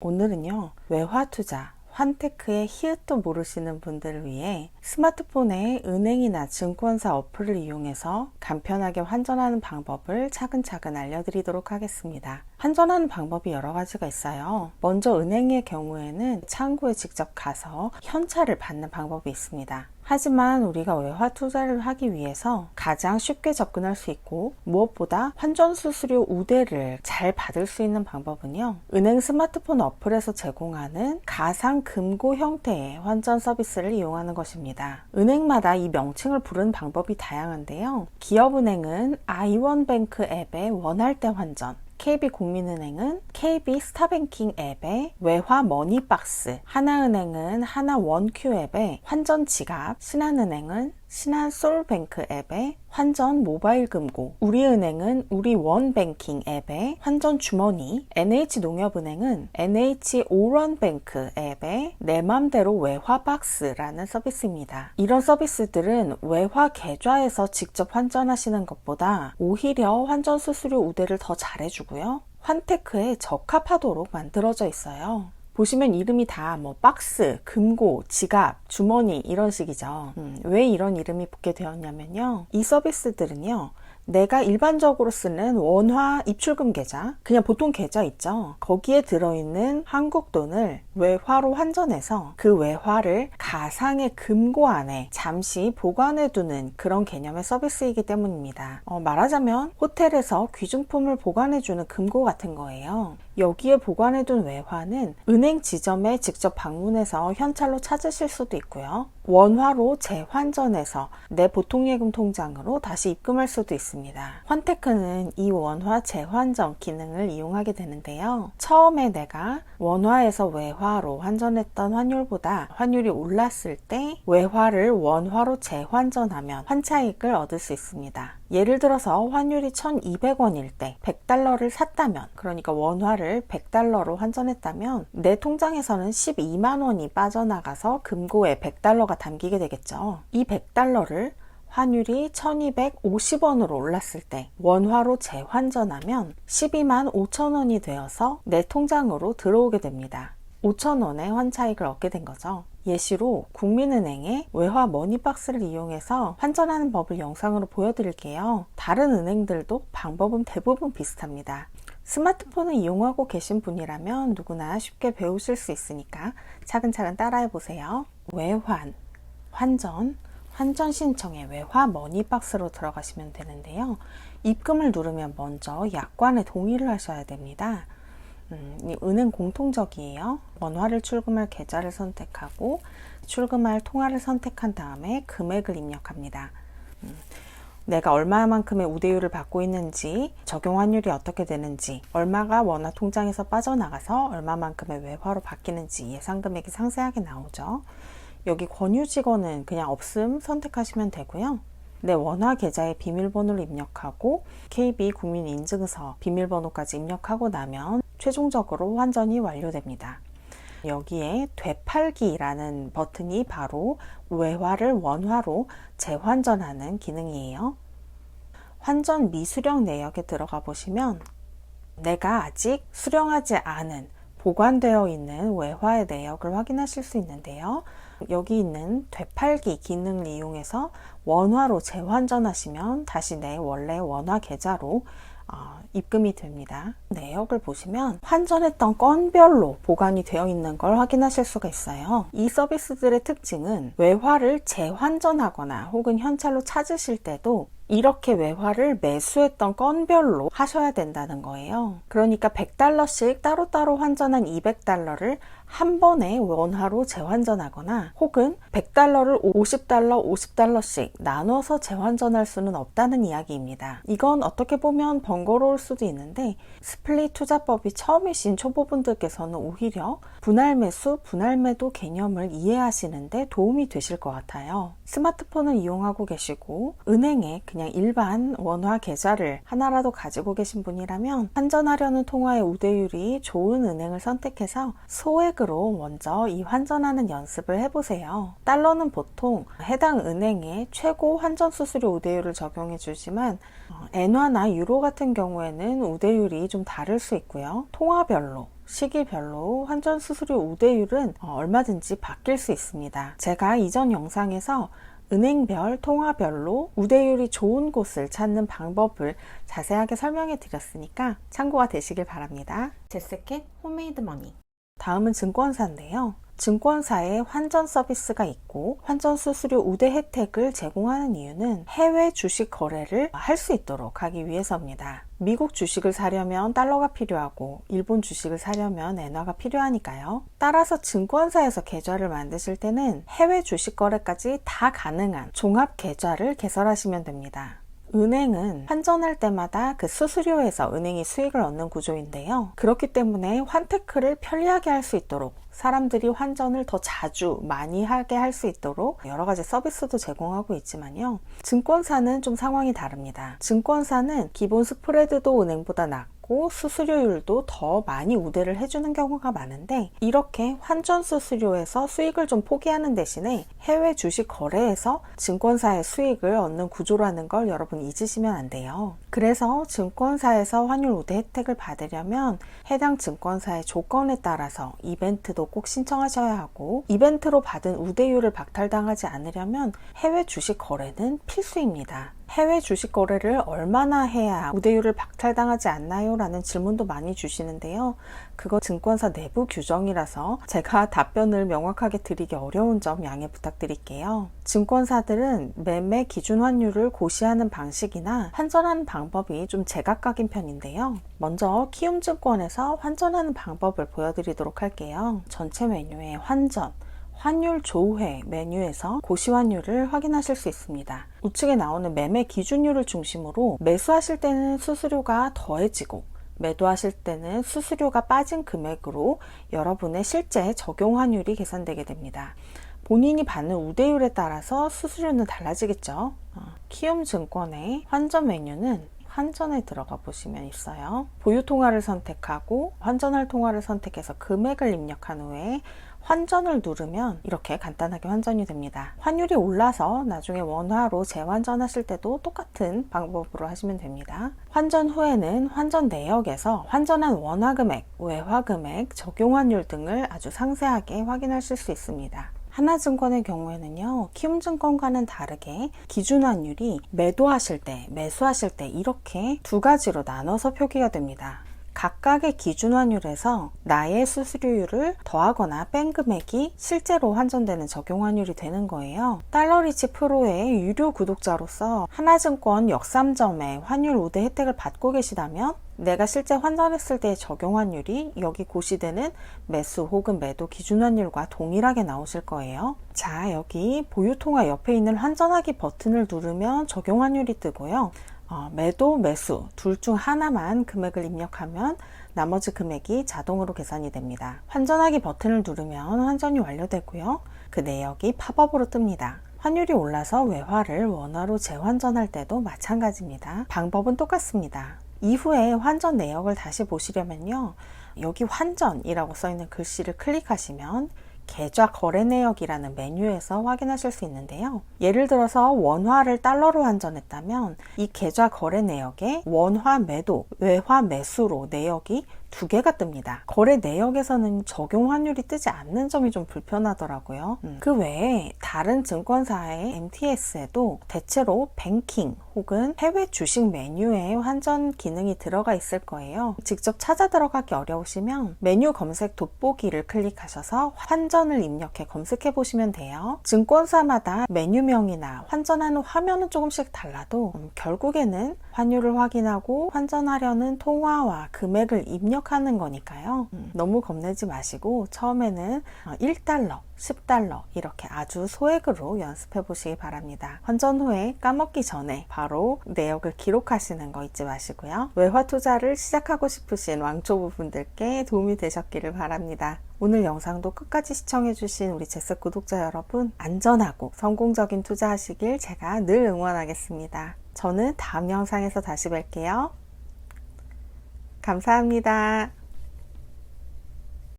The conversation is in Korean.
오늘은요, 외화투자, 환테크의 히읗도 모르시는 분들을 위해 스마트폰에 은행이나 증권사 어플을 이용해서 간편하게 환전하는 방법을 차근차근 알려드리도록 하겠습니다. 환전하는 방법이 여러 가지가 있어요. 먼저 은행의 경우에는 창구에 직접 가서 현찰을 받는 방법이 있습니다. 하지만 우리가 외화 투자를 하기 위해서 가장 쉽게 접근할 수 있고 무엇보다 환전 수수료 우대를 잘 받을 수 있는 방법은요, 은행 스마트폰 어플에서 제공하는 가상 금고 형태의 환전 서비스를 이용하는 것입니다. 은행마다 이 명칭을 부르는 방법이 다양한데요, 기업은행은 아이원뱅크 앱의 원할 때 환전, KB국민은행은 KB스타뱅킹 앱의 외화 머니박스, 하나은행은 하나원큐 앱의 환전 지갑, 신한은행은 신한솔뱅크 앱의 환전 모바일 금고, 우리은행은 우리원뱅킹 앱의 환전 주머니, NH농협은행은 NH오런뱅크 앱의 내 맘대로 외화 박스라는 서비스입니다. 이런 서비스들은 외화 계좌에서 직접 환전하시는 것보다 오히려 환전 수수료 우대를 더 잘해주고요, 환테크에 적합하도록 만들어져 있어요. 보시면 이름이 다 박스, 금고, 지갑, 주머니 이런 식이죠. 왜 이런 이름이 붙게 되었냐면요, 이 서비스들은요, 내가 일반적으로 쓰는 원화 입출금 계좌, 그냥 보통 계좌 있죠, 거기에 들어있는 한국 돈을 외화로 환전해서 그 외화를 가상의 금고 안에 잠시 보관해두는 그런 개념의 서비스이기 때문입니다. 말하자면 호텔에서 귀중품을 보관해주는 금고 같은 거예요. 여기에 보관해둔 외화는 은행 지점에 직접 방문해서 현찰로 찾으실 수도 있고요, 원화로 재환전해서 내 보통예금 통장으로 다시 입금할 수도 있습니다. 환테크는 이 원화 재환전 기능을 이용하게 되는데요, 처음에 내가 원화에서 외화로 환전했던 환율보다 환율이 올랐을 때 외화를 원화로 재환전하면 환차익을 얻을 수 있습니다. 예를 들어서 환율이 1200원일 때 100달러를 샀다면, 그러니까 원화를 100달러로 환전했다면 내 통장에서는 12만 원이 빠져나가서 금고에 100달러가 담기게 되겠죠. 이 100달러를 환율이 1250원으로 올랐을 때 원화로 재환전하면 12만 5천 원이 되어서 내 통장으로 들어오게 됩니다. 5천 원의 환차익을 얻게 된 거죠. 예시로 국민은행의 외화 머니박스를 이용해서 환전하는 법을 영상으로 보여드릴게요. 다른 은행들도 방법은 대부분 비슷합니다. 스마트폰을 이용하고 계신 분이라면 누구나 쉽게 배우실 수 있으니까 차근차근 따라해 보세요. 외환, 환전 신청에 외화 머니박스로 들어가시면 되는데요, 입금을 누르면 먼저 약관에 동의를 하셔야 됩니다. 은행 공통적이에요. 원화를 출금할 계좌를 선택하고 출금할 통화를 선택한 다음에 금액을 입력합니다. 내가 얼마만큼의 우대율을 받고 있는지, 적용 환율이 어떻게 되는지, 얼마가 원화 통장에서 빠져나가서 얼마만큼의 외화로 바뀌는지 예상 금액이 상세하게 나오죠. 여기 권유 직원은 그냥 없음 선택하시면 되고요, 내 원화 계좌의 비밀번호를 입력하고 KB 국민인증서 비밀번호까지 입력하고 나면 최종적으로 환전이 완료됩니다. 여기에 되팔기라는 버튼이 바로 외화를 원화로 재환전하는 기능이에요. 환전 미수령 내역에 들어가 보시면 내가 아직 수령하지 않은 보관되어 있는 외화의 내역을 확인하실 수 있는데요, 여기 있는 되팔기 기능을 이용해서 원화로 재환전하시면 다시 내 원래 원화 계좌로 입금이 됩니다. 내역을 보시면 환전했던 건별로 보관이 되어 있는 걸 확인하실 수가 있어요. 이 서비스들의 특징은 외화를 재환전하거나 혹은 현찰로 찾으실 때도 이렇게 외화를 매수했던 건별로 하셔야 된다는 거예요. 그러니까 100달러씩 따로따로 환전한 200달러를 한 번에 원화로 재환전하거나 혹은 100달러를 50달러씩 나눠서 재환전할 수는 없다는 이야기입니다. 이건 어떻게 보면 번거로울 수도 있는데 스플릿 투자법이 처음이신 초보분들께서는 오히려 분할 매수, 분할 매도 개념을 이해하시는데 도움이 되실 것 같아요. 스마트폰을 이용하고 계시고 은행에 그냥 일반 원화 계좌를 하나라도 가지고 계신 분이라면 환전하려는 통화의 우대율이 좋은 은행을 선택해서 소액으로 먼저 이 환전하는 연습을 해보세요. 달러는 보통 해당 은행의 최고 환전 수수료 우대율을 적용해 주지만 엔화나 유로 같은 경우에는 우대율이 좀 다를 수 있고요. 통화별로 시기별로 환전 수수료 우대율은 얼마든지 바뀔 수 있습니다. 제가 이전 영상에서 은행별, 통화별로 우대율이 좋은 곳을 찾는 방법을 자세하게 설명해 드렸으니까 참고가 되시길 바랍니다. 제스캣 홈메이드 머니. 다음은 증권사인데요. 증권사에 환전 서비스가 있고 환전 수수료 우대 혜택을 제공하는 이유는 해외 주식 거래를 할 수 있도록 하기 위해서입니다. 미국 주식을 사려면 달러가 필요하고 일본 주식을 사려면 엔화가 필요하니까요. 따라서 증권사에서 계좌를 만드실 때는 해외 주식 거래까지 다 가능한 종합 계좌를 개설하시면 됩니다. 은행은 환전할 때마다 그 수수료에서 은행이 수익을 얻는 구조인데요. 그렇기 때문에 환테크를 편리하게 할 수 있도록 사람들이 환전을 더 자주 많이 하게 할 수 있도록 여러 가지 서비스도 제공하고 있지만요. 증권사는 좀 상황이 다릅니다. 증권사는 기본 스프레드도 은행보다 낮고 수수료율도 더 많이 우대를 해주는 경우가 많은데 이렇게 환전 수수료에서 수익을 좀 포기하는 대신에 해외 주식 거래에서 증권사의 수익을 얻는 구조라는 걸 여러분 잊으시면 안 돼요. 그래서 증권사에서 환율 우대 혜택을 받으려면 해당 증권사의 조건에 따라서 이벤트도 꼭 신청하셔야 하고 이벤트로 받은 우대율을 박탈당하지 않으려면 해외 주식 거래는 필수입니다. 해외 주식 거래를 얼마나 해야 우대율을 박탈당하지 않나요? 라는 질문도 많이 주시는데요. 그거 증권사 내부 규정이라서 제가 답변을 명확하게 드리기 어려운 점 양해 부탁드릴게요. 증권사들은 매매 기준 환율을 고시하는 방식이나 환전하는 방법이 좀 제각각인 편인데요. 먼저 키움증권에서 환전하는 방법을 보여드리도록 할게요. 전체 메뉴에 환전, 환율 조회 메뉴에서 고시환율을 확인하실 수 있습니다. 우측에 나오는 매매 기준율을 중심으로 매수하실 때는 수수료가 더해지고 매도하실 때는 수수료가 빠진 금액으로 여러분의 실제 적용 환율이 계산되게 됩니다. 본인이 받는 우대율에 따라서 수수료는 달라지겠죠. 키움증권의 환전 메뉴는 환전에 들어가 보시면 있어요. 보유 통화를 선택하고 환전할 통화를 선택해서 금액을 입력한 후에 환전을 누르면 이렇게 간단하게 환전이 됩니다. 환율이 올라서 나중에 원화로 재환전하실 때도 똑같은 방법으로 하시면 됩니다. 환전 후에는 환전 내역에서 환전한 원화 금액, 외화 금액, 적용 환율 등을 아주 상세하게 확인하실 수 있습니다. 하나증권의 경우에는요, 키움증권과는 다르게 기준 환율이 매도하실 때, 매수하실 때 이렇게 두 가지로 나눠서 표기가 됩니다. 각각의 기준 환율에서 나의 수수료율을 더하거나 뺀 금액이 실제로 환전되는 적용 환율이 되는 거예요. 달러리치 프로의 유료 구독자로서 하나증권 역삼점의 환율 우대 혜택을 받고 계시다면 내가 실제 환전했을 때의 적용 환율이 여기 고시되는 매수 혹은 매도 기준 환율과 동일하게 나오실 거예요. 자, 여기 보유통화 옆에 있는 환전하기 버튼을 누르면 적용 환율이 뜨고요. 매도, 매수 둘 중 하나만 금액을 입력하면 나머지 금액이 자동으로 계산이 됩니다. 환전하기 버튼을 누르면 환전이 완료되고요. 그 내역이 팝업으로 뜹니다. 환율이 올라서 외화를 원화로 재환전할 때도 마찬가지입니다. 방법은 똑같습니다. 이후에 환전 내역을 다시 보시려면요. 여기 환전이라고 써있는 글씨를 클릭하시면 계좌 거래 내역이라는 메뉴에서 확인하실 수 있는데요. 예를 들어서 원화를 달러로 환전했다면 이 계좌 거래 내역에 원화 매도, 외화 매수로 내역이 두 개가 뜹니다. 거래 내역에서는 적용 환율이 뜨지 않는 점이 좀 불편하더라고요. 그 외에 다른 증권사의 MTS에도 대체로 뱅킹 혹은 해외 주식 메뉴에 환전 기능이 들어가 있을 거예요. 직접 찾아 들어가기 어려우시면 메뉴 검색 돋보기를 클릭하셔서 환전을 입력해 검색해 보시면 돼요. 증권사마다 메뉴명이나 환전하는 화면은 조금씩 달라도 결국에는 환율을 확인하고 환전하려는 통화와 금액을 입력하는 거니까요. 너무 겁내지 마시고 처음에는 1달러, 10달러 이렇게 아주 소액으로 연습해 보시기 바랍니다. 환전 후에 까먹기 전에 바로 내역을 기록하시는 거 잊지 마시고요. 외화 투자를 시작하고 싶으신 왕초보분들께 도움이 되셨기를 바랍니다. 오늘 영상도 끝까지 시청해주신 우리 제스 구독자 여러분, 안전하고 성공적인 투자하시길 제가 늘 응원하겠습니다. 저는 다음 영상에서 다시 뵐게요. 감사합니다.